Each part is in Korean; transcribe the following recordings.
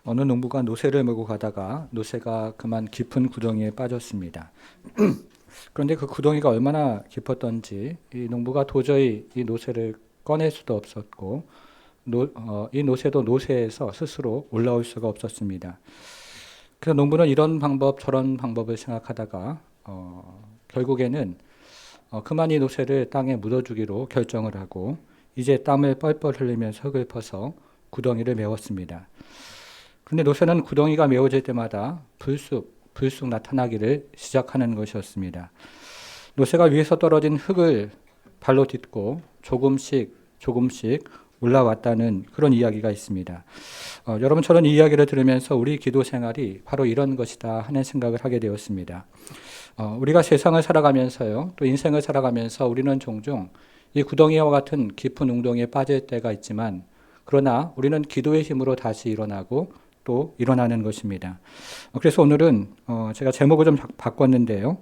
어느 농부가 노새를 몰고 가다가 노새가 그만 깊은 구덩이에 빠졌습니다. 그런데 그 구덩이가 얼마나 깊었던지 이 농부가 도저히 이 노새를 꺼낼 수도 없었고 이 노새도 노새에서 스스로 올라올 수가 없었습니다. 그래서 농부는 이런 방법 저런 방법을 생각하다가 결국에는 그만 이 노새를 땅에 묻어주기로 결정을 하고 이제 땀을 뻘뻘 흘리면서 흙을 퍼서 구덩이를 메웠습니다. 근데 노새는 구덩이가 메워질 때마다 불쑥 나타나기를 시작하는 것이었습니다. 노새가 위에서 떨어진 흙을 발로 딛고 조금씩 올라왔다는 그런 이야기가 있습니다. 여러분처럼 이 이야기를 들으면서 우리 기도 생활이 바로 이런 것이다 하는 생각을 하게 되었습니다. 우리가 세상을 살아가면서요, 또 인생을 살아가면서 우리는 종종 이 구덩이와 같은 깊은 웅덩이에 빠질 때가 있지만, 그러나 우리는 기도의 힘으로 다시 일어나고 또 일어나는 것입니다. 그래서 오늘은 제가 제목을 좀 바꿨는데요.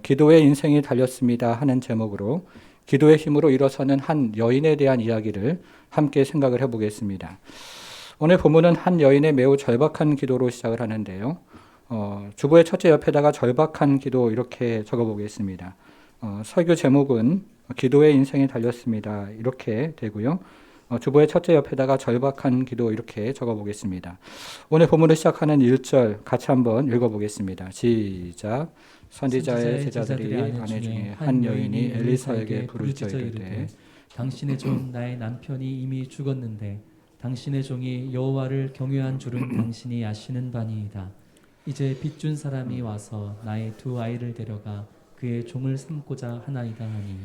기도의 인생이 달렸습니다 하는 제목으로 기도의 힘으로 일어서는 한 여인에 대한 이야기를 함께 생각을 해보겠습니다. 오늘 본문은 한 여인의 매우 절박한 기도로 시작을 하는데요. 주보의 첫째 옆에다가 절박한 기도 이렇게 적어보겠습니다. 설교 제목은 기도의 인생이 달렸습니다 이렇게 되고요. 주보의 첫째 옆에다가 절박한 기도 이렇게 적어보겠습니다. 오늘 본문을 시작하는 1절 같이 한번 읽어보겠습니다. 시작. 선지자의 제자들이 아내 중에 한 여인이 엘리사에게 부르짖어 이르되 당신의 종 나의 남편이 이미 죽었는데 당신의 종이 여호와를 경외한 줄은 당신이 아시는 바니이다. 이제 빚준 사람이 와서 나의 두 아이를 데려가 그의 종을 삼고자 하나이다 하니.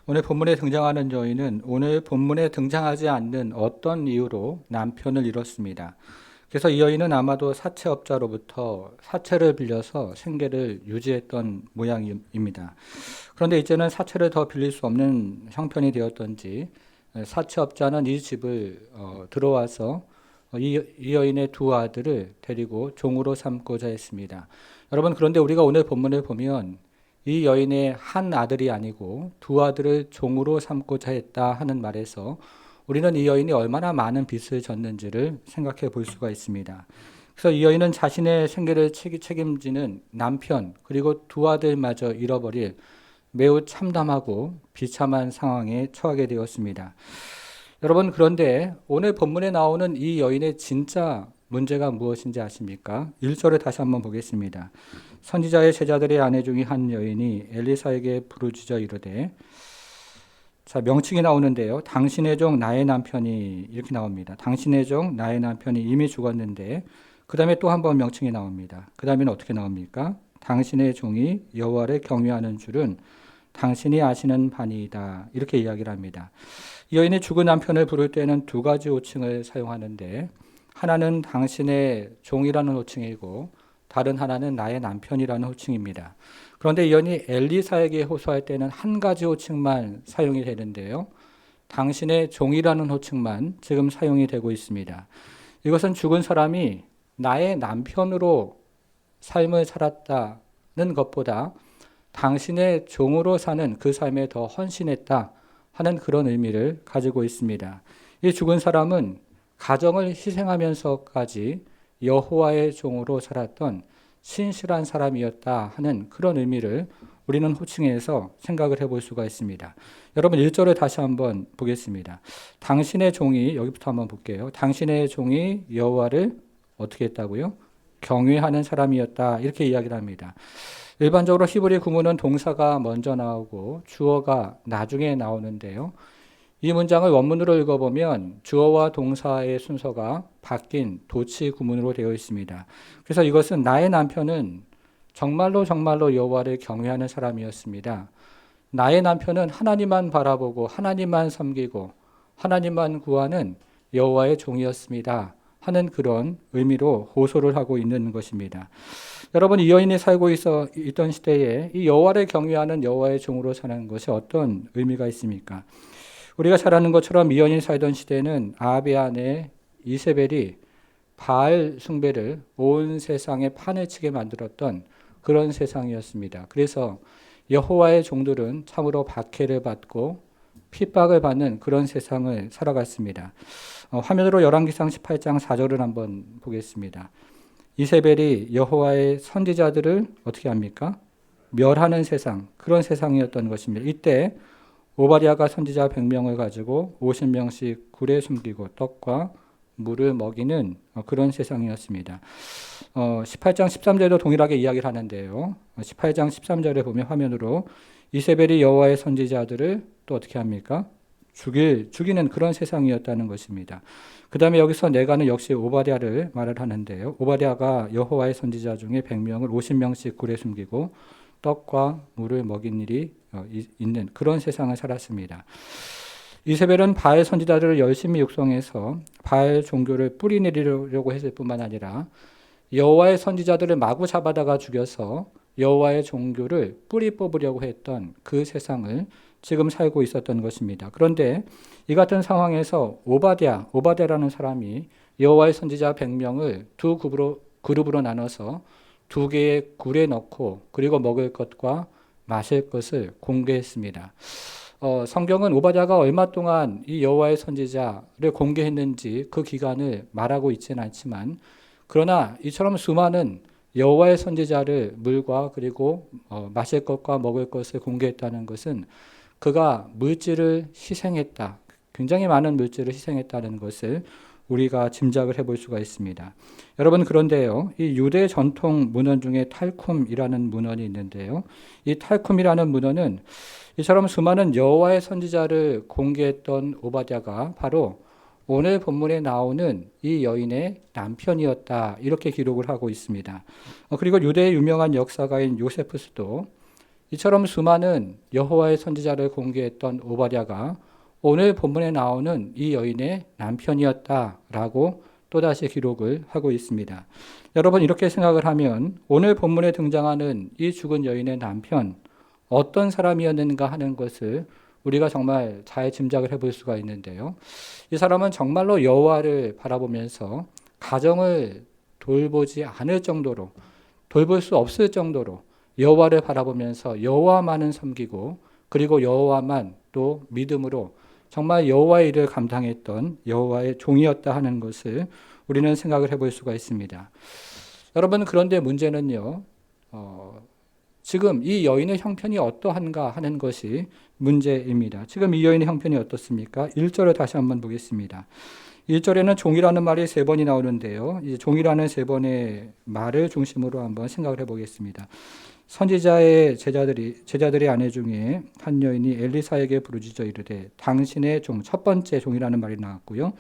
오늘 본문에 등장하는 여인은 오늘 본문에 등장하지 않는 어떤 이유로 남편을 잃었습니다. 그래서 이 여인은 아마도 사채업자로부터 사채를 빌려서 생계를 유지했던 모양입니다. 그런데 이제는 사채를 더 빌릴 수 없는 형편이 되었던지 사채업자는 이 집을 들어와서 이 여인의 두 아들을 데리고 종으로 삼고자 했습니다. 여러분, 그런데 우리가 오늘 본문을 보면 이 여인의 한 아들이 아니고 두 아들을 종으로 삼고자 했다 하는 말에서 우리는 이 여인이 얼마나 많은 빚을 졌는지를 생각해 볼 수가 있습니다. 그래서 이 여인은 자신의 생계를 책임지는 남편 그리고 두 아들마저 잃어버릴 매우 참담하고 비참한 상황에 처하게 되었습니다. 여러분, 그런데 오늘 본문에 나오는 이 여인의 진짜 문제가 무엇인지 아십니까? 1절을 다시 한번 보겠습니다. 선지자의 제자들의 아내 중에 한 여인이 엘리사에게 부르짖어 이르되, 자, 명칭이 나오는데요. 당신의 종 나의 남편이 이렇게 나옵니다. 당신의 종 나의 남편이 이미 죽었는데 그 다음에 또 한 번 명칭이 나옵니다. 그 다음에는 어떻게 나옵니까? 당신의 종이 여호와를 경외하는 줄은 당신이 아시는 바니이다. 이렇게 이야기를 합니다. 이 여인이 죽은 남편을 부를 때는 두 가지 호칭을 사용하는데 하나는 당신의 종이라는 호칭이고 다른 하나는 나의 남편이라는 호칭입니다. 그런데 이 여인이 엘리사에게 호소할 때는 한 가지 호칭만 사용이 되는데요. 당신의 종이라는 호칭만 지금 사용이 되고 있습니다. 이것은 죽은 사람이 나의 남편으로 삶을 살았다는 것보다 당신의 종으로 사는 그 삶에 더 헌신했다 하는 그런 의미를 가지고 있습니다. 이 죽은 사람은 가정을 희생하면서까지 여호와의 종으로 살았던 신실한 사람이었다 하는 그런 의미를 우리는 호칭해서 생각을 해볼 수가 있습니다. 여러분 1절을 다시 한번 보겠습니다. 당신의 종이, 여기부터 한번 볼게요. 당신의 종이 여호와를 어떻게 했다고요? 경외하는 사람이었다 이렇게 이야기를 합니다. 일반적으로 히브리 구문은 동사가 먼저 나오고 주어가 나중에 나오는데요. 이 문장을 원문으로 읽어보면 주어와 동사의 순서가 바뀐 도치 구문으로 되어 있습니다. 그래서 이것은 나의 남편은 정말로 여호와를 경외하는 사람이었습니다. 나의 남편은 하나님만 바라보고 하나님만 섬기고 하나님만 구하는 여호와의 종이었습니다 하는 그런 의미로 호소를 하고 있는 것입니다. 여러분, 이 여인이 살고 있던 시대에 이 여호와를 경외하는 여호와의 종으로 사는 것이 어떤 의미가 있습니까? 우리가 잘 아는 것처럼 이 여인이 살던 시대는 아합의 아내 이세벨이 바알 숭배를 온 세상에 판을 치게 만들었던 그런 세상이었습니다. 그래서 여호와의 종들은 참으로 박해를 받고 핍박을 받는 그런 세상을 살아갔습니다. 화면으로 열왕기상 18장 4절을 한번 보겠습니다. 이세벨이 여호와의 선지자들을 어떻게 합니까? 멸하는 세상, 그런 세상이었던 것입니다. 이때 오바댜가 선지자 100명을 가지고 50명씩 굴에 숨기고 떡과 물을 먹이는 그런 세상이었습니다. 18장 13절도 동일하게 이야기를 하는데요. 18장 13절에 보면 화면으로 이세벨이 여호와의 선지자들을 또 어떻게 합니까? 죽이는 그런 세상이었다는 것입니다. 그 다음에 여기서 내가는 역시 오바댜를 말을 하는데요. 오바댜가 여호와의 선지자 중에 100명을 50명씩 굴에 숨기고 떡과 물을 먹인 일이 있는 그런 세상을 살았습니다. 이세벨은 바알 선지자들을 열심히 육성해서 바알 종교를 뿌리내리려고 했을 뿐만 아니라 여호와의 선지자들을 마구 잡아다가 죽여서 여호와의 종교를 뿌리 뽑으려고 했던 그 세상을 지금 살고 있었던 것입니다. 그런데 이 같은 상황에서 오바댜라는 사람이 여호와의 선지자 100명을 두 그룹으로 나눠서 두 개의 굴에 넣고 그리고 먹을 것과 마실 것을 공개했습니다. 성경은 오바댜가 얼마 동안 이 여호와의 선지자를 공개했는지 그 기간을 말하고 있지는 않지만, 그러나 이처럼 수많은 여호와의 선지자를 물과 그리고 마실 것과 먹을 것을 공개했다는 것은 그가 물질을 희생했다, 굉장히 많은 물질을 희생했다는 것을 우리가 짐작을 해볼 수가 있습니다. 여러분, 그런데요, 이 유대 전통 문헌 중에 탈쿰이라는 문헌이 있는데요, 이 탈쿰이라는 문헌은 이처럼 수많은 여호와의 선지자를 공개했던 오바댜가 바로 오늘 본문에 나오는 이 여인의 남편이었다, 이렇게 기록을 하고 있습니다. 그리고 유대의 유명한 역사가인 요세푸스도 이처럼 수많은 여호와의 선지자를 공개했던 오바댜가 오늘 본문에 나오는 이 여인의 남편이었다라고 또다시 기록을 하고 있습니다. 여러분, 이렇게 생각을 하면 오늘 본문에 등장하는 이 죽은 여인의 남편, 어떤 사람이었는가 하는 것을 우리가 정말 잘 짐작을 해볼 수가 있는데요. 이 사람은 정말로 여호와를 바라보면서 가정을 돌보지 않을 정도로, 돌볼 수 없을 정도로 여호와를 바라보면서 여호와만은 섬기고 그리고 여호와만 또 믿음으로 정말 여호와의 일을 감당했던 여호와의 종이었다 하는 것을 우리는 생각을 해볼 수가 있습니다. 여러분, 그런데 문제는요, 지금 이 여인의 형편이 어떠한가 하는 것이 문제입니다. 지금 이 여인의 형편이 어떻습니까? 1절을 다시 한번 보겠습니다. 1절에는 종이라는 말이 3번이 나오는데요. 이 종이라는 3번의 말을 중심으로 한번 생각을 해보겠습니다. 선지자의 제자들의 아내 중에 한 여인이 엘리사에게 부르짖어 이르되 당신의 종, 첫 번째 종이라는 말이 나왔고요.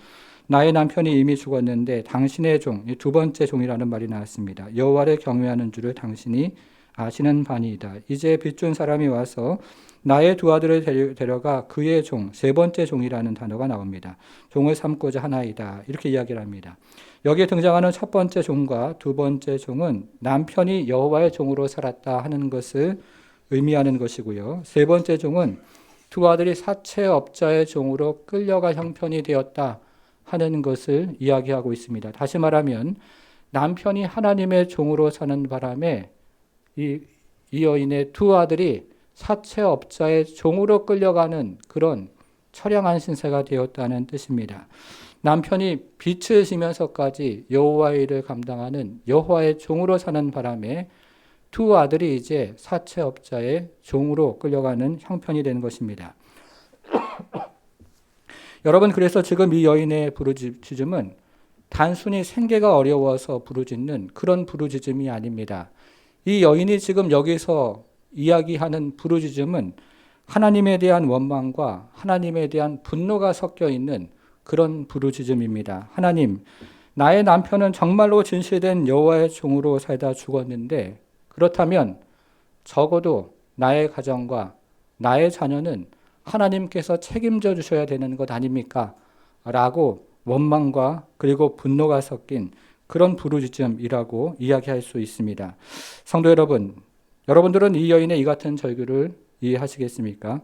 나의 남편이 이미 죽었는데 당신의 종, 두 번째 종이라는 말이 나왔습니다. 여호와를 경외하는 줄을 당신이 아시는 바니이다. 이제 빚준 사람이 와서 나의 두 아들을 데려가 그의 종, 세 번째 종이라는 단어가 나옵니다. 종을 삼고자 하나이다, 이렇게 이야기를 합니다. 여기에 등장하는 첫 번째 종과 두 번째 종은 남편이 여호와의 종으로 살았다 하는 것을 의미하는 것이고요. 세 번째 종은 두 아들이 사채업자의 종으로 끌려가 형편이 되었다 하는 것을 이야기하고 있습니다. 다시 말하면 남편이 하나님의 종으로 사는 바람에 이 여인의 두 아들이 사채업자의 종으로 끌려가는 그런 처량한 신세가 되었다는 뜻입니다. 남편이 빚을 지면서까지 여호와의 일을 감당하는 여호와의 종으로 사는 바람에 두 아들이 이제 사채업자의 종으로 끌려가는 형편이 되는 것입니다. 여러분, 그래서 지금 이 여인의 부르짖음은 단순히 생계가 어려워서 부르짖는 그런 부르짖음이 아닙니다. 이 여인이 지금 여기서 이야기하는 부르짖음은 하나님에 대한 원망과 하나님에 대한 분노가 섞여 있는 그런 부르짖음입니다. 하나님, 나의 남편은 정말로 진실된 여호와의 종으로 살다 죽었는데 그렇다면 적어도 나의 가정과 나의 자녀는 하나님께서 책임져 주셔야 되는 것 아닙니까? 라고 원망과 그리고 분노가 섞인 그런 부르짖음이라고 이야기할 수 있습니다. 성도 여러분, 여러분들은 이 여인의 이 같은 절규를 이해하시겠습니까?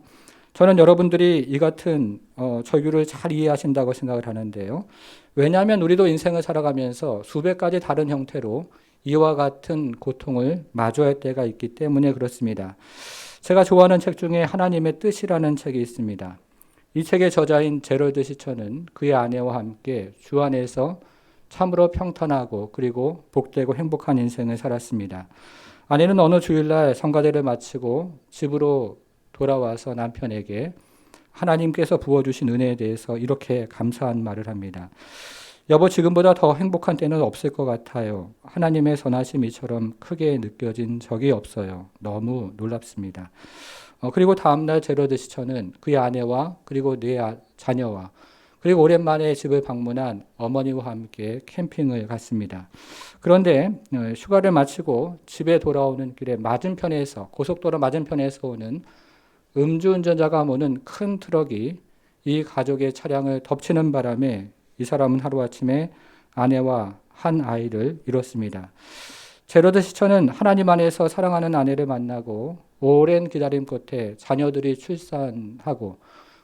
저는 여러분들이 이 같은 절규를 잘 이해하신다고 생각을 하는데요. 왜냐하면 우리도 인생을 살아가면서 수백 가지 다른 형태로 이와 같은 고통을 마주할 때가 있기 때문에 그렇습니다. 제가 좋아하는 책 중에 하나님의 뜻이라는 책이 있습니다. 이 책의 저자인 제럴드 시처는 그의 아내와 함께 주 안에서 참으로 평탄하고 그리고 복되고 행복한 인생을 살았습니다. 아내는 어느 주일날 성가대를 마치고 집으로 돌아와서 남편에게 하나님께서 부어주신 은혜에 대해서 이렇게 감사한 말을 합니다. 여보, 지금보다 더 행복한 때는 없을 것 같아요. 하나님의 선하심 이처럼 크게 느껴진 적이 없어요. 너무 놀랍습니다. 그리고 다음날 제러드 시처는 그의 아내와 그리고 네 자녀와 그리고 오랜만에 집을 방문한 어머니와 함께 캠핑을 갔습니다. 그런데 휴가를 마치고 집에 돌아오는 길에 맞은편에서 고속도로 맞은편에서 오는 음주운전자가 모는 큰 트럭이 이 가족의 차량을 덮치는 바람에 이 사람은 하루아침에 아내와 한 아이를 잃었습니다. 제로드 시처는 하나님 안에서 사랑하는 아내를 만나고 오랜 기다림 끝에 자녀들이 출산하고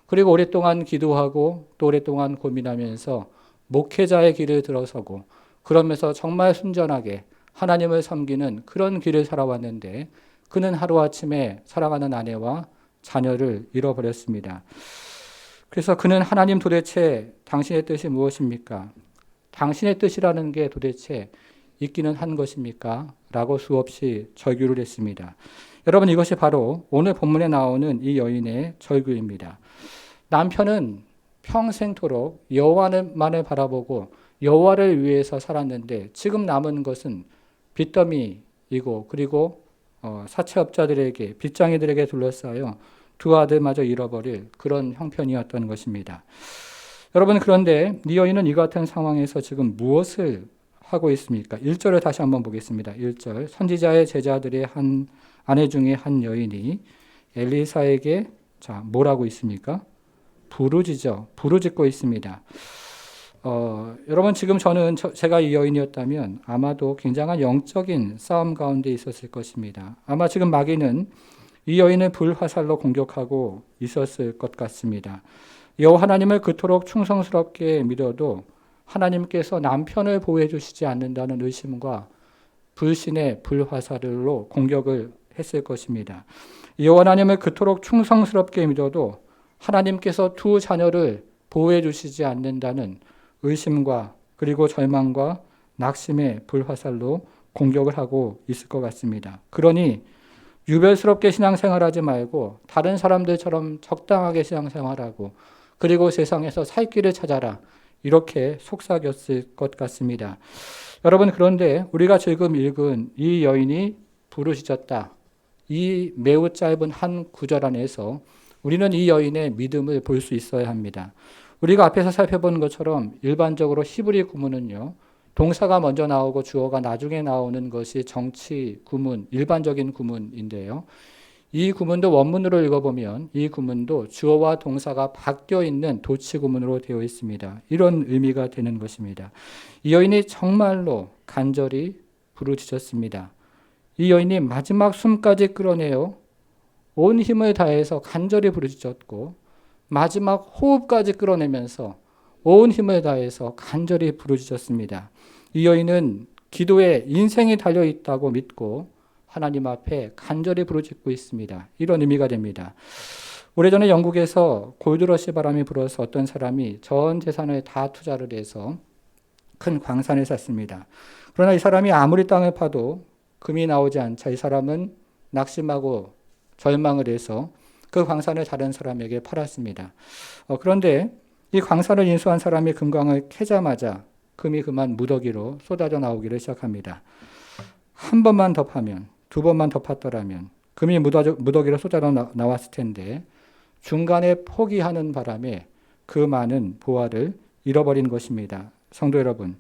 그리고 오랫동안 기도하고 또 오랫동안 고민하면서 목회자의 길을 들어서고 그러면서 정말 순전하게 하나님을 섬기는 그런 길을 살아왔는데 그는 하루아침에 사랑하는 아내와 자녀를 잃어버렸습니다. 그래서 그는 하나님 도대체 당신의 뜻이 무엇입니까? 당신의 뜻이라는 게 도대체 있기는 한 것입니까? 라고 수없이 절규를 했습니다. 여러분, 이것이 바로 오늘 본문에 나오는 이 여인의 절규입니다. 남편은 평생토록 여호와만을 바라보고 여호와를 위해서 살았는데 지금 남은 것은 빚더미이고 그리고 사채업자들에게 빚장이들에게 둘러싸여 두 아들마저 잃어버릴 그런 형편이었던 것입니다. 여러분, 그런데 이 여인은 이 같은 상황에서 지금 무엇을 하고 있습니까? 1절을 다시 한번 보겠습니다. 1절. 선지자의 제자들의 한 아내 중에 한 여인이 엘리사에게 뭐라고 있습니까? 부르짖고 있습니다. 여러분, 지금 제가 이 여인이었다면 아마도 굉장한 영적인 싸움 가운데 있었을 것입니다. 아마 지금 마귀는 이 여인을 불화살로 공격하고 있었을 것 같습니다. 여호와 하나님을 그토록 충성스럽게 믿어도 하나님께서 남편을 보호해 주시지 않는다는 의심과 불신의 불화살로 공격을 했을 것입니다. 여호와 하나님을 그토록 충성스럽게 믿어도 하나님께서 두 자녀를 보호해 주시지 않는다는 의심과 그리고 절망과 낙심의 불화살로 공격을 하고 있을 것 같습니다. 그러니 유별스럽게 신앙생활하지 말고 다른 사람들처럼 적당하게 신앙생활하고 그리고 세상에서 살 길을 찾아라, 이렇게 속삭였을 것 같습니다. 여러분, 그런데 우리가 지금 읽은 이 여인이 부르짖었다, 이 매우 짧은 한 구절 안에서 우리는 이 여인의 믿음을 볼 수 있어야 합니다. 우리가 앞에서 살펴본 것처럼 일반적으로 히브리 구문은요, 동사가 먼저 나오고 주어가 나중에 나오는 것이 정치 구문, 일반적인 구문인데요. 이 구문도 원문으로 읽어보면 이 구문도 주어와 동사가 바뀌어 있는 도치 구문으로 되어 있습니다. 이런 의미가 되는 것입니다. 이 여인이 정말로 간절히 부르짖었습니다. 이 여인이 마지막 숨까지 끌어내어 온 힘을 다해서 간절히 부르짖었고 마지막 호흡까지 끌어내면서 온 힘을 다해서 간절히 부르짖었습니다. 이 여인은 기도에 인생이 달려있다고 믿고 하나님 앞에 간절히 부르짖고 있습니다. 이런 의미가 됩니다. 오래전에 영국에서 골드러시 바람이 불어서 어떤 사람이 전 재산을 다 투자를 해서 큰 광산을 샀습니다. 그러나 이 사람이 아무리 땅을 파도 금이 나오지 않자 이 사람은 낙심하고 절망을 해서 그 광산을 다른 사람에게 팔았습니다. 그런데 이 광산을 인수한 사람이 금광을 캐자마자 금이 그만 무더기로 쏟아져 나오기를 시작합니다. 한 번만 더 파면, 두 번만 더 팠더라면 금이 무더기로 쏟아져 나왔을 텐데 중간에 포기하는 바람에 그 많은 보화를 잃어버린 것입니다. 성도 여러분,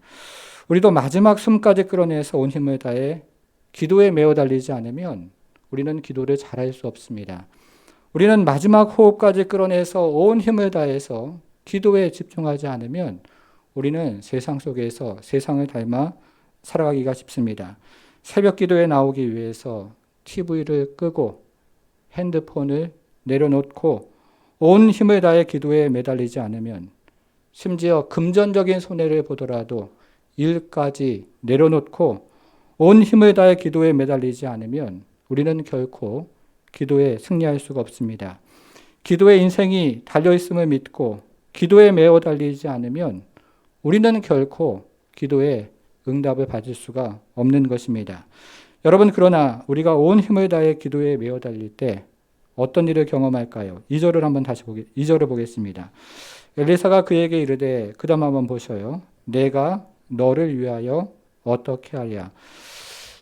우리도 마지막 숨까지 끌어내서 온 힘을 다해 기도에 매어 달리지 않으면 우리는 기도를 잘할 수 없습니다. 우리는 마지막 호흡까지 끌어내서 온 힘을 다해서 기도에 집중하지 않으면 우리는 세상 속에서 세상을 닮아 살아가기가 쉽습니다. 새벽 기도에 나오기 위해서 TV를 끄고 핸드폰을 내려놓고 온 힘을 다해 기도에 매달리지 않으면 심지어 금전적인 손해를 보더라도 일까지 내려놓고 온 힘을 다해 기도에 매달리지 않으면 우리는 결코 기도에 승리할 수가 없습니다. 기도의 인생이 달려있음을 믿고 기도에 매어 달리지 않으면 우리는 결코 기도에 응답을 받을 수가 없는 것입니다. 여러분, 그러나 우리가 온 힘을 다해 기도에 매어 달릴 때 어떤 일을 경험할까요? 2절을 한번 2절을 보겠습니다. 엘리사가 그에게 이르되, 그 다음 한번 보셔요. 내가 너를 위하여 어떻게 하랴.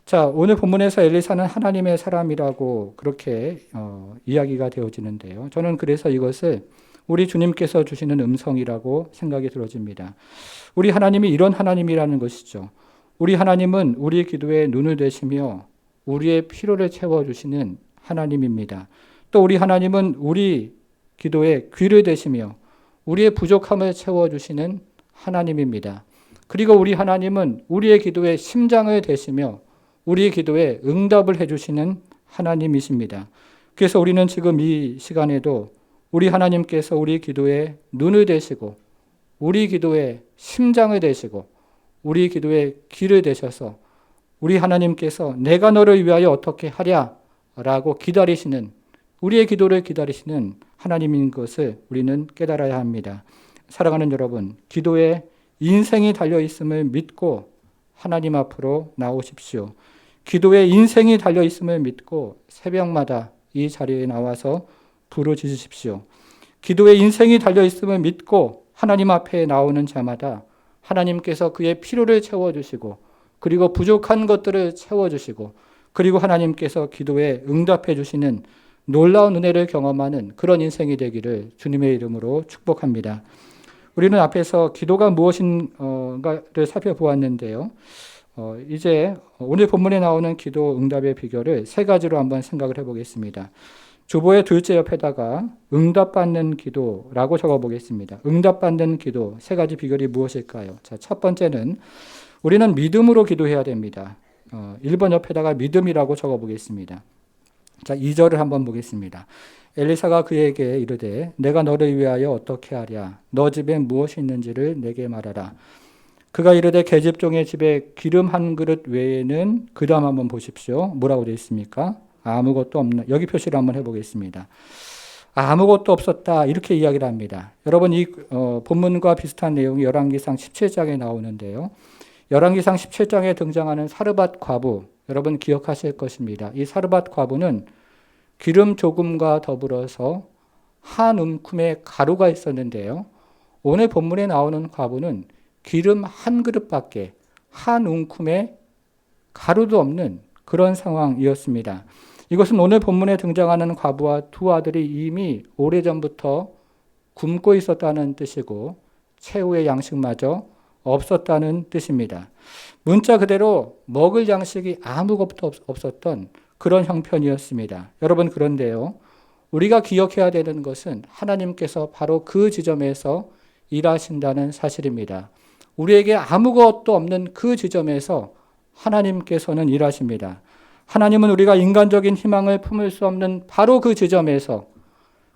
자, 오늘 본문에서 엘리사는 하나님의 사람이라고 그렇게 이야기가 되어지는데요. 저는 그래서 이것을 우리 주님께서 주시는 음성이라고 생각이 들어집니다. 우리 하나님이 이런 하나님이라는 것이죠. 우리 하나님은 우리 기도에 눈을 대시며 우리의 필요를 채워주시는 하나님입니다. 또 우리 하나님은 우리 기도에 귀를 대시며 우리의 부족함을 채워주시는 하나님입니다. 그리고 우리 하나님은 우리의 기도에 심장을 대시며 우리의 기도에 응답을 해주시는 하나님이십니다. 그래서 우리는 지금 이 시간에도 우리 하나님께서 우리 기도에 눈을 대시고 우리 기도에 심장을 대시고 우리 기도에 귀를 대셔서 우리 하나님께서 내가 너를 위하여 어떻게 하랴 라고 기다리시는, 우리의 기도를 기다리시는 하나님인 것을 우리는 깨달아야 합니다. 사랑하는 여러분, 기도에 인생이 달려있음을 믿고 하나님 앞으로 나오십시오. 기도에 인생이 달려있음을 믿고 새벽마다 이 자리에 나와서 부르짖으십시오. 기도에 인생이 달려있음을 믿고 하나님 앞에 나오는 자마다 하나님께서 그의 필요를 채워주시고 그리고 부족한 것들을 채워주시고 그리고 하나님께서 기도에 응답해 주시는 놀라운 은혜를 경험하는 그런 인생이 되기를 주님의 이름으로 축복합니다. 우리는 앞에서 기도가 무엇인가를 살펴보았는데요. 이제 오늘 본문에 나오는 기도 응답의 비결을 세 가지로 한번 생각을 해보겠습니다. 주보의 둘째 옆에다가 응답받는 기도라고 적어보겠습니다. 응답받는 기도 세 가지 비결이 무엇일까요? 자, 첫 번째는 우리는 믿음으로 기도해야 됩니다. 1번 옆에다가 믿음이라고 적어보겠습니다. 자, 2절을 한번 보겠습니다. 엘리사가 그에게 이르되 내가 너를 위하여 어떻게 하랴? 너 집에 무엇이 있는지를 내게 말하라. 그가 이르되 계집종의 집에 기름 한 그릇 외에는, 그 다음 한번 보십시오. 뭐라고 되어 있습니까? 아무것도 없는, 여기 표시를 한번 해보겠습니다. 아무것도 없었다, 이렇게 이야기를 합니다. 여러분, 이 본문과 비슷한 내용이 열왕기상 17장에 나오는데요. 열왕기상 17장에 등장하는 사르밧 과부, 여러분 기억하실 것입니다. 이 사르밧 과부는 기름 조금과 더불어서 한 움큼의 가루가 있었는데요. 오늘 본문에 나오는 과부는 기름 한 그릇밖에 한 움큼의 가루도 없는 그런 상황이었습니다. 이것은 오늘 본문에 등장하는 과부와 두 아들이 이미 오래전부터 굶고 있었다는 뜻이고 최후의 양식마저 없었다는 뜻입니다. 문자 그대로 먹을 양식이 아무것도 없었던 그런 형편이었습니다. 여러분, 그런데요, 우리가 기억해야 되는 것은 하나님께서 바로 그 지점에서 일하신다는 사실입니다. 우리에게 아무것도 없는 그 지점에서 하나님께서는 일하십니다. 하나님은 우리가 인간적인 희망을 품을 수 없는 바로 그 지점에서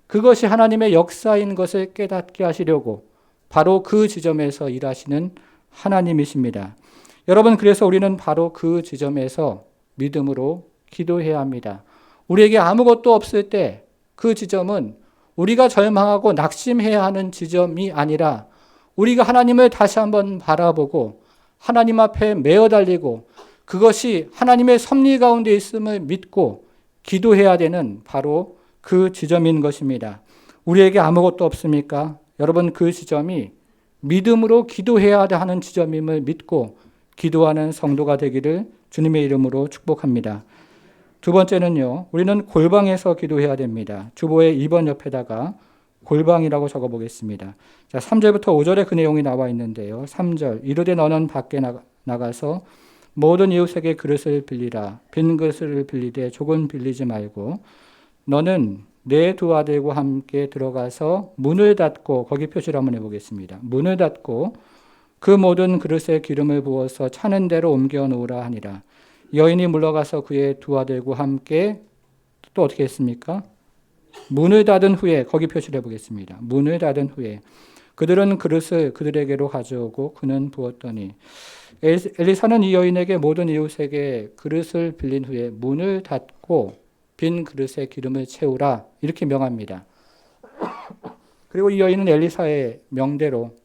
그것이 하나님의 역사인 것을 깨닫게 하시려고 바로 그 지점에서 일하시는 하나님이십니다. 여러분, 그래서 우리는 바로 그 지점에서 믿음으로 기도해야 합니다. 우리에게 아무것도 없을 때 그 지점은 우리가 절망하고 낙심해야 하는 지점이 아니라 우리가 하나님을 다시 한번 바라보고 하나님 앞에 매어 달리고 그것이 하나님의 섭리 가운데 있음을 믿고 기도해야 되는 바로 그 지점인 것입니다. 우리에게 아무것도 없습니까? 여러분, 그 지점이 믿음으로 기도해야 하는 지점임을 믿고 기도하는 성도가 되기를 주님의 이름으로 축복합니다. 두 번째는요, 우리는 골방에서 기도해야 됩니다. 주보의 2번 옆에다가 골방이라고 적어보겠습니다. 자, 3절부터 5절에 그 내용이 나와 있는데요. 3절, 이르되 너는 밖에 나가서 모든 이웃에게 그릇을 빌리라. 빈 그릇을 빌리되 조금 빌리지 말고 너는 내 두 아들과 함께 들어가서 문을 닫고, 거기 표시를 한번 해보겠습니다. 문을 닫고 그 모든 그릇에 기름을 부어서 차는 대로 옮겨 놓으라 하니라. 여인이 물러가서 그의 두 아들과 함께 또 어떻게 했습니까? 문을 닫은 후에, 거기 표시를 해보겠습니다. 문을 닫은 후에 그들은 그릇을 그들에게로 가져오고 그는 부었더니, 엘리사는 이 여인에게 모든 이웃에게 그릇을 빌린 후에 문을 닫고 빈 그릇에 기름을 채우라, 이렇게 명합니다. 그리고 이 여인은 엘리사의 명대로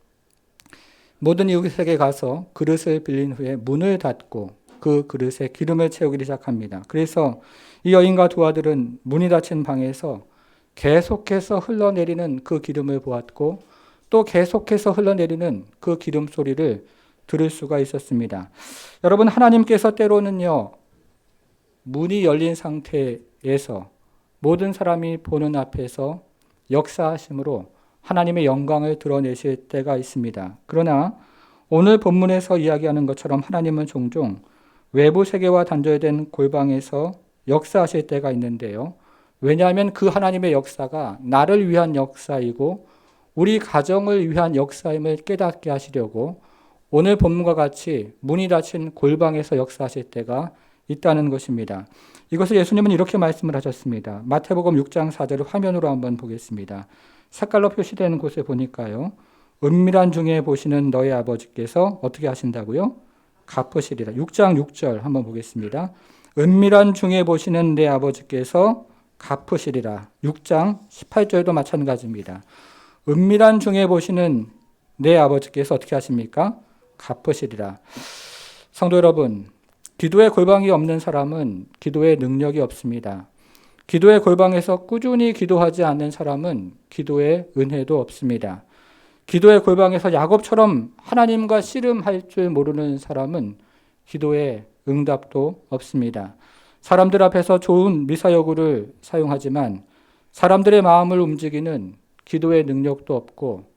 모든 이웃에게 가서 그릇을 빌린 후에 문을 닫고 그 그릇에 기름을 채우기 시작합니다. 그래서 이 여인과 두 아들은 문이 닫힌 방에서 계속해서 흘러내리는 그 기름을 보았고 또 계속해서 흘러내리는 그 기름 소리를 들을 수가 있었습니다. 여러분, 하나님께서 때로는요, 문이 열린 상태에서 모든 사람이 보는 앞에서 역사하심으로 하나님의 영광을 드러내실 때가 있습니다. 그러나 오늘 본문에서 이야기하는 것처럼 하나님은 종종 외부 세계와 단절된 골방에서 역사하실 때가 있는데요. 왜냐하면 그 하나님의 역사가 나를 위한 역사이고 우리 가정을 위한 역사임을 깨닫게 하시려고 오늘 본문과 같이 문이 닫힌 골방에서 역사하실 때가 있다는 것입니다. 이것을 예수님은 이렇게 말씀을 하셨습니다. 마태복음 6장 4절을 화면으로 한번 보겠습니다. 색깔로 표시되는 곳에 보니까요. 은밀한 중에 보시는 너희 아버지께서 어떻게 하신다고요? 갚으시리라. 6장 6절 한번 보겠습니다. 은밀한 중에 보시는 내 아버지께서 갚으시리라. 6장 18절도 마찬가지입니다. 은밀한 중에 보시는 내 아버지께서 어떻게 하십니까? 갚으시리라. 성도 여러분, 기도의 골방이 없는 사람은 기도의 능력이 없습니다. 기도의 골방에서 꾸준히 기도하지 않는 사람은 기도의 은혜도 없습니다. 기도의 골방에서 야곱처럼 하나님과 씨름할 줄 모르는 사람은 기도의 응답도 없습니다. 사람들 앞에서 좋은 미사여구를 사용하지만 사람들의 마음을 움직이는 기도의 능력도 없고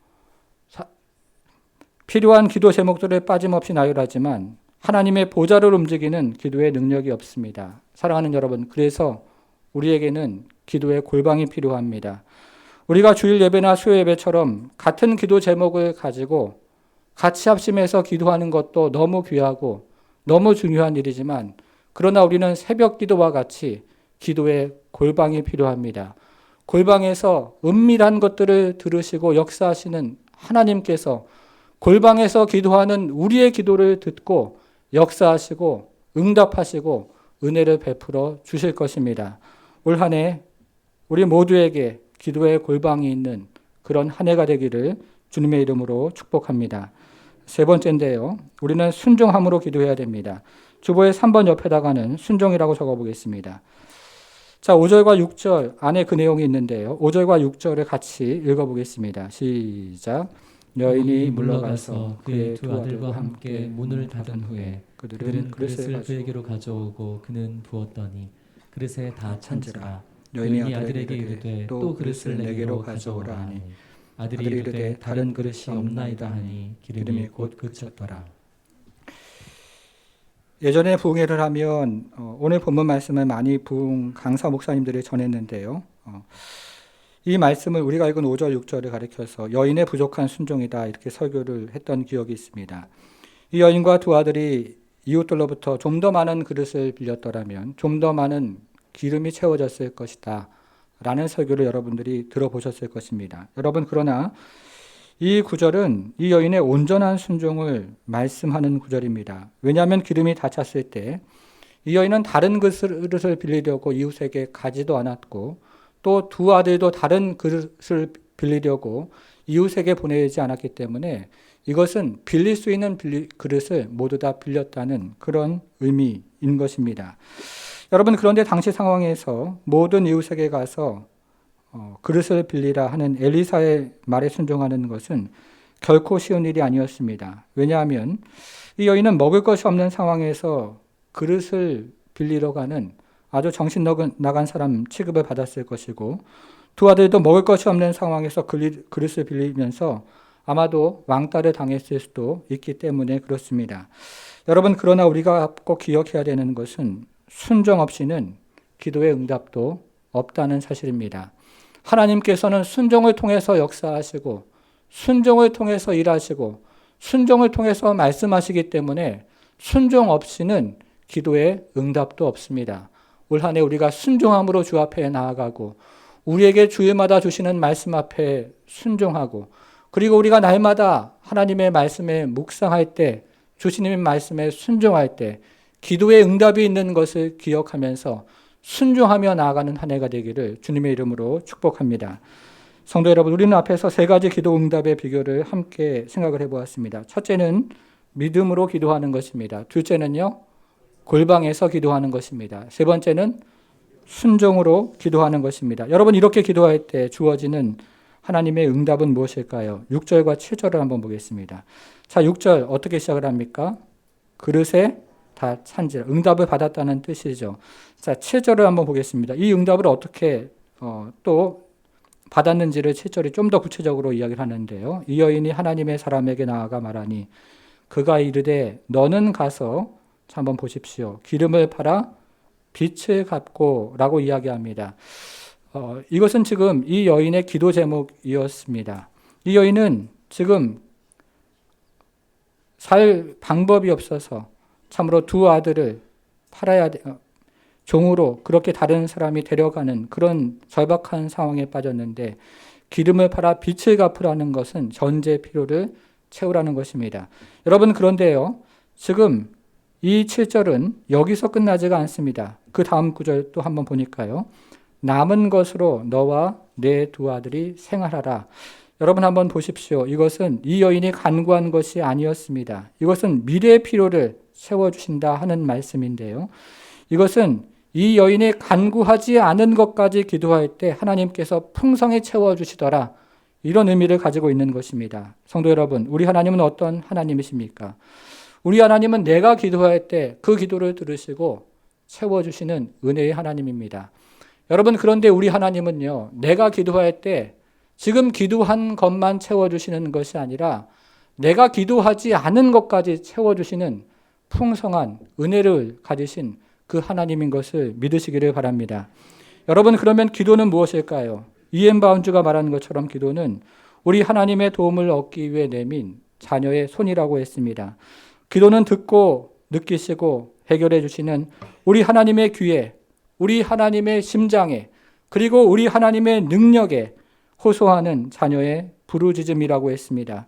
필요한 기도 제목들을 빠짐없이 나열하지만 하나님의 보좌를 움직이는 기도의 능력이 없습니다. 사랑하는 여러분, 그래서 우리에게는 기도의 골방이 필요합니다. 우리가 주일 예배나 수요 예배처럼 같은 기도 제목을 가지고 같이 합심해서 기도하는 것도 너무 귀하고 너무 중요한 일이지만 그러나 우리는 새벽 기도와 같이 기도의 골방이 필요합니다. 골방에서 은밀한 것들을 들으시고 역사하시는 하나님께서 골방에서 기도하는 우리의 기도를 듣고 역사하시고 응답하시고 은혜를 베풀어 주실 것입니다. 올 한 해 우리 모두에게 기도의 골방이 있는 그런 한 해가 되기를 주님의 이름으로 축복합니다. 세 번째인데요. 우리는 순종함으로 기도해야 됩니다. 주보의 3번 옆에다가는 순종이라고 적어보겠습니다. 자, 5절과 6절 안에 그 내용이 있는데요. 5절과 6절을 같이 읽어보겠습니다. 시작. 여인이 물러가서 그의 두 아들과 함께 문을 닫은 후에 그들은 그릇을 그에게로 가져오고 그는 부었더니 그릇에 다 찬지라. 여인이 아들에게 이르되 또 그릇을 내게로 가져오라 하니 아들이 이르되 다른 그릇이 없나이다 하니 기름이 곧 그쳤더라. 예전에 부흥회를 하면 오늘 본문 말씀을 많이 부흥 강사 목사님들이 전했는데요. 이 말씀을 우리가 읽은 5절, 6절을 가리켜서 여인의 부족한 순종이다 이렇게 설교를 했던 기억이 있습니다. 이 여인과 두 아들이 이웃들로부터 좀 더 많은 그릇을 빌렸더라면 좀 더 많은 기름이 채워졌을 것이다 라는 설교를 여러분들이 들어보셨을 것입니다. 여러분, 그러나 이 구절은 이 여인의 온전한 순종을 말씀하는 구절입니다. 왜냐하면 기름이 다 찼을 때 이 여인은 다른 그릇을 빌리려고 이웃에게 가지도 않았고 또 두 아들도 다른 그릇을 빌리려고 이웃에게 보내지 않았기 때문에 이것은 빌릴 수 있는 그릇을 모두 다 빌렸다는 그런 의미인 것입니다. 여러분, 그런데 당시 상황에서 모든 이웃에게 가서 그릇을 빌리라 하는 엘리사의 말에 순종하는 것은 결코 쉬운 일이 아니었습니다. 왜냐하면 이 여인은 먹을 것이 없는 상황에서 그릇을 빌리러 가는 아주 정신 나간 사람 취급을 받았을 것이고 두 아들도 먹을 것이 없는 상황에서 그릇을 빌리면서 아마도 왕따를 당했을 수도 있기 때문에 그렇습니다. 여러분, 그러나 우리가 꼭 기억해야 되는 것은 순종 없이는 기도의 응답도 없다는 사실입니다. 하나님께서는 순종을 통해서 역사하시고 순종을 통해서 일하시고 순종을 통해서 말씀하시기 때문에 순종 없이는 기도의 응답도 없습니다. 올 한 해 우리가 순종함으로 주 앞에 나아가고 우리에게 주일마다 주시는 말씀 앞에 순종하고 그리고 우리가 날마다 하나님의 말씀에 묵상할 때 주시는 말씀에 순종할 때 기도의 응답이 있는 것을 기억하면서 순종하며 나아가는 한 해가 되기를 주님의 이름으로 축복합니다. 성도 여러분, 우리는 앞에서 세 가지 기도 응답의 비결을 함께 생각을 해보았습니다. 첫째는 믿음으로 기도하는 것입니다. 둘째는요, 골방에서 기도하는 것입니다. 세 번째는 순종으로 기도하는 것입니다. 여러분, 이렇게 기도할 때 주어지는 하나님의 응답은 무엇일까요? 6절과 7절을 한번 보겠습니다. 자, 6절 어떻게 시작을 합니까? 그릇에 다 찬지라. 응답을 받았다는 뜻이죠. 자, 7절을 한번 보겠습니다. 이 응답을 어떻게 또 받았는지를 7절이 좀 더 구체적으로 이야기를 하는데요. 이 여인이 하나님의 사람에게 나아가 말하니 그가 이르되 너는 가서, 자, 한번 보십시오. 기름을 팔아 빛을 갚고 라고 이야기합니다. 이것은 지금 이 여인의 기도 제목이었습니다. 이 여인은 지금 살 방법이 없어서 참으로 두 아들을 팔아야 종으로 그렇게 다른 사람이 데려가는 그런 절박한 상황에 빠졌는데, 기름을 팔아 빛을 갚으라는 것은 전제 필요를 채우라는 것입니다. 여러분, 그런데요, 지금 이 7절은 여기서 끝나지가 않습니다. 그 다음 구절 또 한번 보니까요, 남은 것으로 너와 내 두 아들이 생활하라. 여러분 한번 보십시오. 이것은 이 여인이 간구한 것이 아니었습니다. 이것은 미래의 필요를 채워주신다 하는 말씀인데요, 이것은 이 여인이 간구하지 않은 것까지 기도할 때 하나님께서 풍성히 채워주시더라, 이런 의미를 가지고 있는 것입니다. 성도 여러분, 우리 하나님은 어떤 하나님이십니까? 우리 하나님은 내가 기도할 때 그 기도를 들으시고 채워주시는 은혜의 하나님입니다. 여러분, 그런데 우리 하나님은요, 내가 기도할 때 지금 기도한 것만 채워주시는 것이 아니라 내가 기도하지 않은 것까지 채워주시는 풍성한 은혜를 가지신 그 하나님인 것을 믿으시기를 바랍니다. 여러분, 그러면 기도는 무엇일까요? 이엔 바운주가 말하는 것처럼 기도는 우리 하나님의 도움을 얻기 위해 내민 자녀의 손이라고 했습니다. 기도는 듣고 느끼시고 해결해 주시는 우리 하나님의 귀에, 우리 하나님의 심장에, 그리고 우리 하나님의 능력에 호소하는 자녀의 부르짖음이라고 했습니다.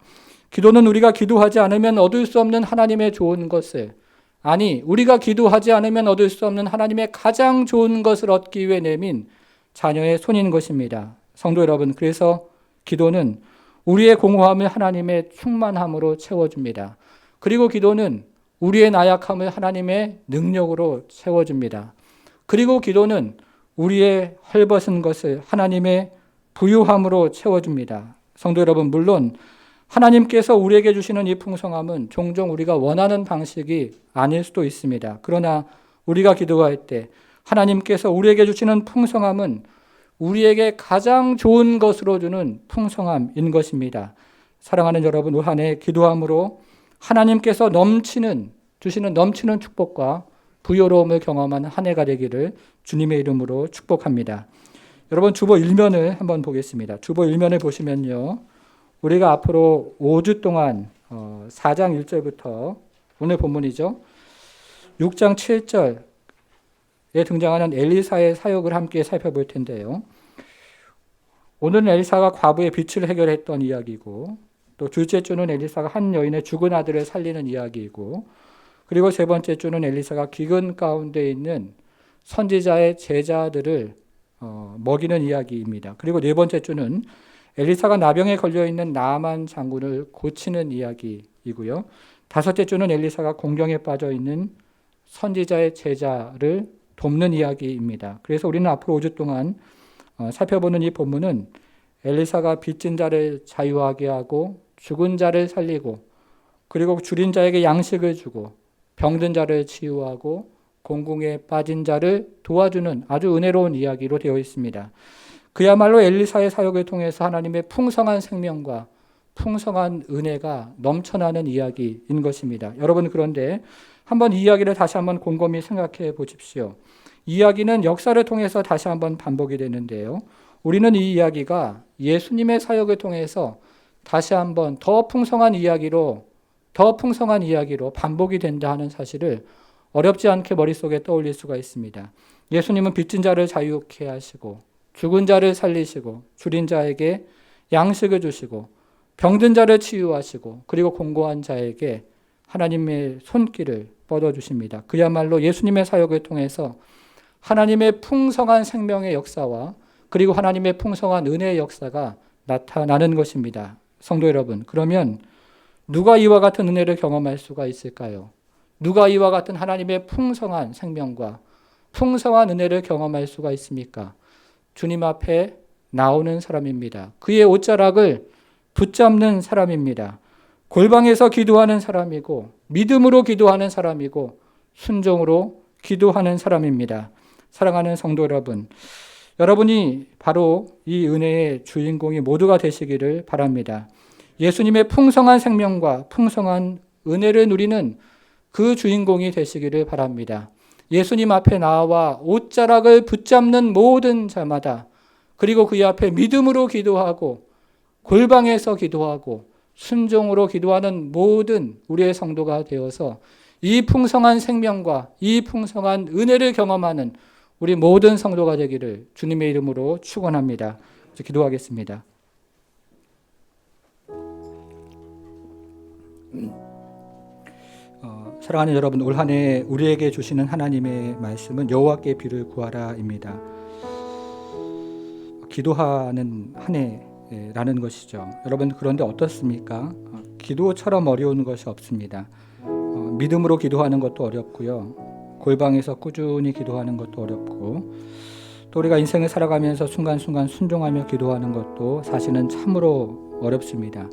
기도는 우리가 기도하지 않으면 얻을 수 없는 하나님의 좋은 것을, 아니, 우리가 기도하지 않으면 얻을 수 없는 하나님의 가장 좋은 것을 얻기 위해 내민 자녀의 손인 것입니다. 성도 여러분, 그래서 기도는 우리의 공허함을 하나님의 충만함으로 채워줍니다. 그리고 기도는 우리의 나약함을 하나님의 능력으로 채워줍니다. 그리고 기도는 우리의 헐벗은 것을 하나님의 부유함으로 채워줍니다. 성도 여러분, 물론 하나님께서 우리에게 주시는 이 풍성함은 종종 우리가 원하는 방식이 아닐 수도 있습니다. 그러나 우리가 기도할 때 하나님께서 우리에게 주시는 풍성함은 우리에게 가장 좋은 것으로 주는 풍성함인 것입니다. 사랑하는 여러분, 올 한 해 기도함으로 하나님께서 주시는 넘치는 축복과 부요로움을 경험하는 한 해가 되기를 주님의 이름으로 축복합니다. 여러분, 주보 1면을 한번 보겠습니다. 주보 1면을 보시면요, 우리가 앞으로 5주 동안 4장 1절부터 오늘 본문이죠, 6장 7절에 등장하는 엘리사의 사역을 함께 살펴볼 텐데요, 오늘은 엘리사가 과부의 빚을 해결했던 이야기고, 또 둘째 주는 엘리사가 한 여인의 죽은 아들을 살리는 이야기이고, 그리고 세 번째 주는 엘리사가 기근 가운데 있는 선지자의 제자들을 먹이는 이야기입니다. 그리고 네 번째 주는 엘리사가 나병에 걸려있는 나만 장군을 고치는 이야기이고요, 다섯째 주는 엘리사가 공경에 빠져있는 선지자의 제자를 돕는 이야기입니다. 그래서 우리는 앞으로 5주 동안 살펴보는 이 본문은 엘리사가 빚진 자를 자유하게 하고 죽은 자를 살리고, 그리고 줄인 자에게 양식을 주고 병든 자를 치유하고 공궁에 빠진 자를 도와주는 아주 은혜로운 이야기로 되어 있습니다. 그야말로 엘리사의 사역을 통해서 하나님의 풍성한 생명과 풍성한 은혜가 넘쳐나는 이야기인 것입니다. 여러분, 그런데 한번 이 이야기를 다시 한번 곰곰이 생각해 보십시오. 이야기는 역사를 통해서 다시 한번 반복이 되는데요, 우리는 이 이야기가 예수님의 사역을 통해서 다시 한번 더 풍성한 이야기로 반복이 된다 하는 사실을 어렵지 않게 머릿속에 떠올릴 수가 있습니다. 예수님은 빚진 자를 자유케 하시고 죽은 자를 살리시고 줄인 자에게 양식을 주시고 병든 자를 치유하시고 그리고 공고한 자에게 하나님의 손길을 뻗어주십니다. 그야말로 예수님의 사역을 통해서 하나님의 풍성한 생명의 역사와 그리고 하나님의 풍성한 은혜의 역사가 나타나는 것입니다. 성도 여러분, 그러면 누가 이와 같은 은혜를 경험할 수가 있을까요? 누가 이와 같은 하나님의 풍성한 생명과 풍성한 은혜를 경험할 수가 있습니까? 주님 앞에 나오는 사람입니다. 그의 옷자락을 붙잡는 사람입니다. 골방에서 기도하는 사람이고 믿음으로 기도하는 사람이고 순종으로 기도하는 사람입니다. 사랑하는 성도 여러분, 여러분이 바로 이 은혜의 주인공이 모두가 되시기를 바랍니다. 예수님의 풍성한 생명과 풍성한 은혜를 누리는 그 주인공이 되시기를 바랍니다. 예수님 앞에 나와 옷자락을 붙잡는 모든 자마다, 그리고 그의 앞에 믿음으로 기도하고 골방에서 기도하고 순종으로 기도하는 모든 우리의 성도가 되어서 이 풍성한 생명과 이 풍성한 은혜를 경험하는 우리 모든 성도가 되기를 주님의 이름으로 축원합니다. 기도하겠습니다. 사랑하는 여러분, 올 한 해 우리에게 주시는 하나님의 말씀은 여호와께 비를 구하라입니다. 기도하는 한 해라는 것이죠. 여러분, 그런데 어떻습니까? 기도처럼 어려운 것이 없습니다. 믿음으로 기도하는 것도 어렵고요. 골방에서 꾸준히 기도하는 것도 어렵고, 또 우리가 인생을 살아가면서 순간순간 순종하며 기도하는 것도 사실은 참으로 어렵습니다.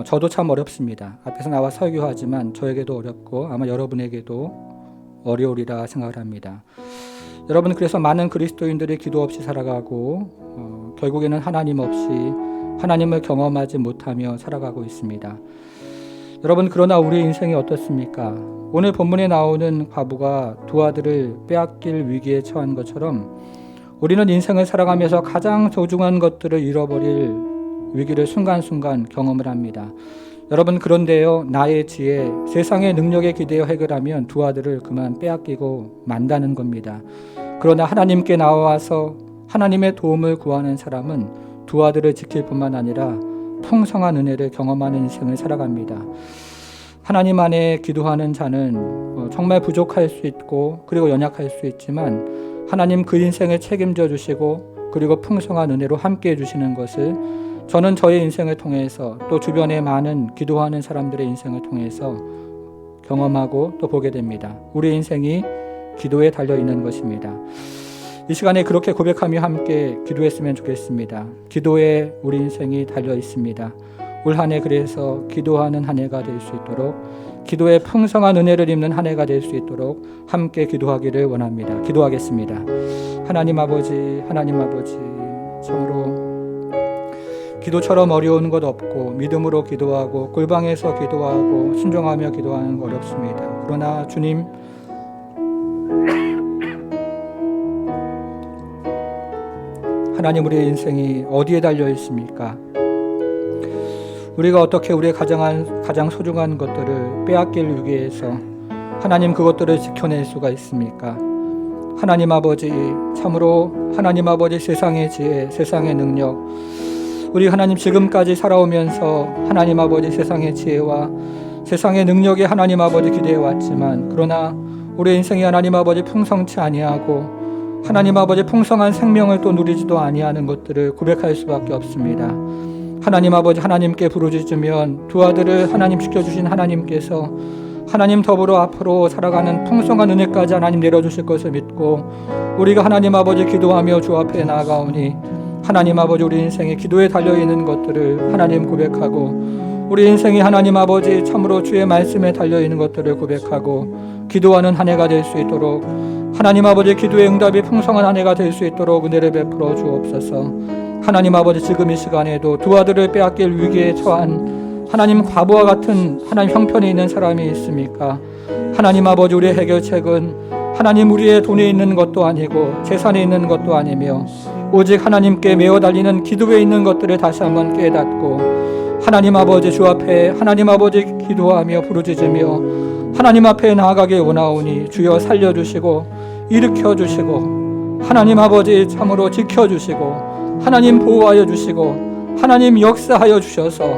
저도 참 어렵습니다. 앞에서 나와 설교하지만 저에게도 어렵고 아마 여러분에게도 어려우리라 생각을 합니다. 여러분, 그래서 많은 그리스도인들이 기도 없이 살아가고 결국에는 하나님 없이 하나님을 경험하지 못하며 살아가고 있습니다. 여러분, 그러나 우리의 인생이 어떻습니까? 오늘 본문에 나오는 과부가 두 아들을 빼앗길 위기에 처한 것처럼 우리는 인생을 살아가면서 가장 소중한 것들을 잃어버릴 위기를 순간순간 경험을 합니다. 여러분, 그런데요, 나의 지혜, 세상의 능력에 기대어 해결하면 두 아들을 그만 빼앗기고 만다는 겁니다. 그러나 하나님께 나와서 하나님의 도움을 구하는 사람은 두 아들을 지킬 뿐만 아니라 풍성한 은혜를 경험하는 인생을 살아갑니다. 하나님 안에 기도하는 자는 정말 부족할 수 있고 그리고 연약할 수 있지만 하나님 그 인생을 책임져 주시고 그리고 풍성한 은혜로 함께해 주시는 것을 저는 저의 인생을 통해서 또 주변의 많은 기도하는 사람들의 인생을 통해서 경험하고 또 보게 됩니다. 우리 인생이 기도에 달려있는 것입니다. 이 시간에 그렇게 고백하며 함께 기도했으면 좋겠습니다. 기도에 우리 인생이 달려있습니다. 올 한 해 그래서 기도하는 한 해가 될 수 있도록, 기도의 풍성한 은혜를 입는 한 해가 될 수 있도록 함께 기도하기를 원합니다. 기도하겠습니다. 하나님 아버지, 참으로 기도처럼 어려운 것 없고 믿음으로 기도하고 골방에서 기도하고 순종하며 기도하는 거 어렵습니다. 그러나 주님, 하나님, 우리의 인생이 어디에 달려 있습니까? 우리가 어떻게 우리의 가장 소중한 것들을 빼앗길 위기에서 하나님 그것들을 지켜낼 수가 있습니까? 하나님 아버지, 참으로 하나님 아버지, 세상의 지혜, 세상의 능력, 우리 하나님 지금까지 살아오면서 하나님 아버지 세상의 지혜와 세상의 능력에 하나님 아버지 기대해 왔지만, 그러나 우리 인생이 하나님 아버지 풍성치 아니하고 하나님 아버지 풍성한 생명을 또 누리지도 아니하는 것들을 고백할 수밖에 없습니다. 하나님 아버지, 하나님께 부르짖으면 두 아들을 하나님 시켜주신 하나님께서 하나님 더불어 앞으로 살아가는 풍성한 은혜까지 하나님 내려주실 것을 믿고 우리가 하나님 아버지 기도하며 주 앞에 나아가오니 하나님 아버지, 우리 인생에 기도에 달려있는 것들을 하나님 고백하고 우리 인생이 하나님 아버지 참으로 주의 말씀에 달려있는 것들을 고백하고 기도하는 한 해가 될 수 있도록 하나님 아버지 기도의 응답이 풍성한 한 해가 될 수 있도록 은혜를 베풀어 주옵소서. 하나님 아버지, 지금 이 시간에도 두 아들을 빼앗길 위기에 처한 하나님 과부와 같은 하나님 형편에 있는 사람이 있습니까? 하나님 아버지, 우리의 해결책은 하나님 우리의 돈에 있는 것도 아니고 재산에 있는 것도 아니며 오직 하나님께 메어 달리는 기도에 있는 것들을 다시 한번 깨닫고 하나님 아버지 주 앞에 하나님 아버지 기도하며 부르짖으며 하나님 앞에 나아가게 원하오니 주여 살려주시고 일으켜주시고 하나님 아버지 참으로 지켜주시고 하나님 보호하여 주시고 하나님 역사하여 주셔서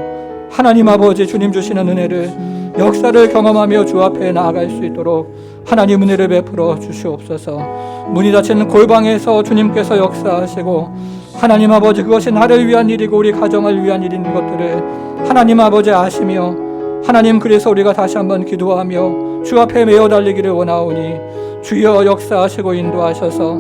하나님 아버지 주님 주시는 은혜를 역사를 경험하며 주 앞에 나아갈 수 있도록 하나님 은혜를 베풀어 주시옵소서. 문이 닫힌 골방에서 주님께서 역사하시고 하나님 아버지, 그것이 나를 위한 일이고 우리 가정을 위한 일인 것들을 하나님 아버지 아시며, 하나님, 그래서 우리가 다시 한번 기도하며 주 앞에 메어 달리기를 원하오니 주여 역사하시고 인도하셔서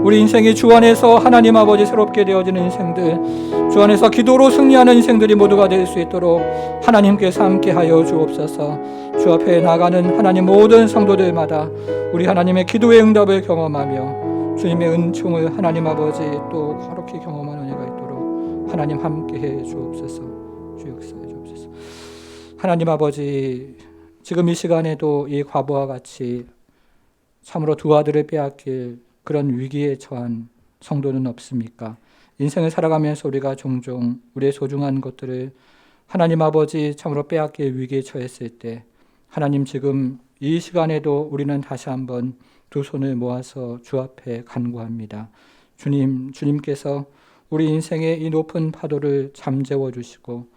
우리 인생이 주 안에서 하나님 아버지 새롭게 되어지는 인생들, 주 안에서 기도로 승리하는 인생들이 모두가 될 수 있도록 하나님께서 함께하여 주옵소서. 주 앞에 나가는 하나님 모든 성도들마다 우리 하나님의 기도의 응답을 경험하며 주님의 은총을 하나님 아버지 또 거룩히 경험하는 은혜가 있도록 하나님 함께해 주옵소서. 주 역사해 주옵소서. 하나님 아버지, 지금 이 시간에도 이 과부와 같이 참으로 두 아들을 빼앗길 그런 위기에 처한 성도는 없습니까? 인생을 살아가면서 우리가 종종 우리의 소중한 것들을 하나님 아버지 참으로 빼앗길 위기에 처했을 때, 하나님, 지금 이 시간에도 우리는 다시 한번 두 손을 모아서 주 앞에 간구합니다. 주님께서 우리 인생의 이 높은 파도를 잠재워 주시고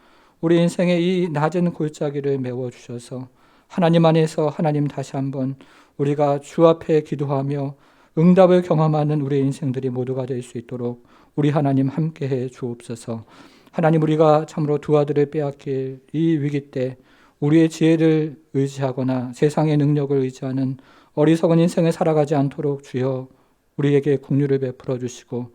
우리 인생의 이 낮은 골짜기를 메워 주셔서 하나님 안에서 하나님 다시 한번 우리가 주 앞에 기도하며 응답을 경험하는 우리의 인생들이 모두가 될 수 있도록 우리 하나님 함께해 주옵소서. 하나님, 우리가 참으로 두 아들을 빼앗길 이 위기 때 우리의 지혜를 의지하거나 세상의 능력을 의지하는 어리석은 인생을 살아가지 않도록 주여 우리에게 긍휼을 베풀어 주시고,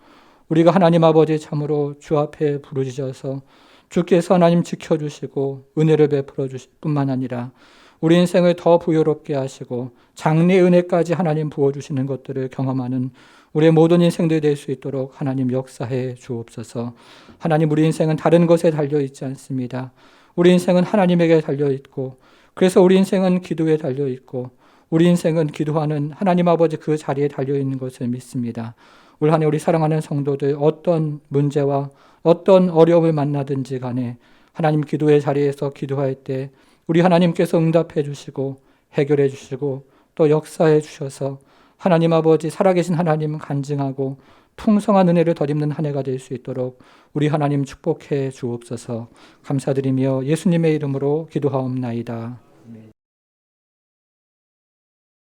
우리가 하나님 아버지 참으로 주 앞에 부르짖어서 주께서 하나님 지켜주시고 은혜를 베풀어 주실 뿐만 아니라 우리 인생을 더 부요롭게 하시고 장래의 은혜까지 하나님 부어주시는 것들을 경험하는 우리의 모든 인생들이 될 수 있도록 하나님 역사해 주옵소서. 하나님, 우리 인생은 다른 것에 달려있지 않습니다. 우리 인생은 하나님에게 달려있고, 그래서 우리 인생은 기도에 달려있고, 우리 인생은 기도하는 하나님 아버지 그 자리에 달려있는 것을 믿습니다. 올 한 해 우리 사랑하는 성도들, 어떤 문제와 어떤 어려움을 만나든지 간에 하나님 기도의 자리에서 기도할 때 우리 하나님께서 응답해 주시고 해결해 주시고 또 역사해 주셔서 하나님 아버지 살아계신 하나님 간증하고 풍성한 은혜를 덧입는 한 해가 될 수 있도록 우리 하나님 축복해 주옵소서. 감사드리며 예수님의 이름으로 기도하옵나이다.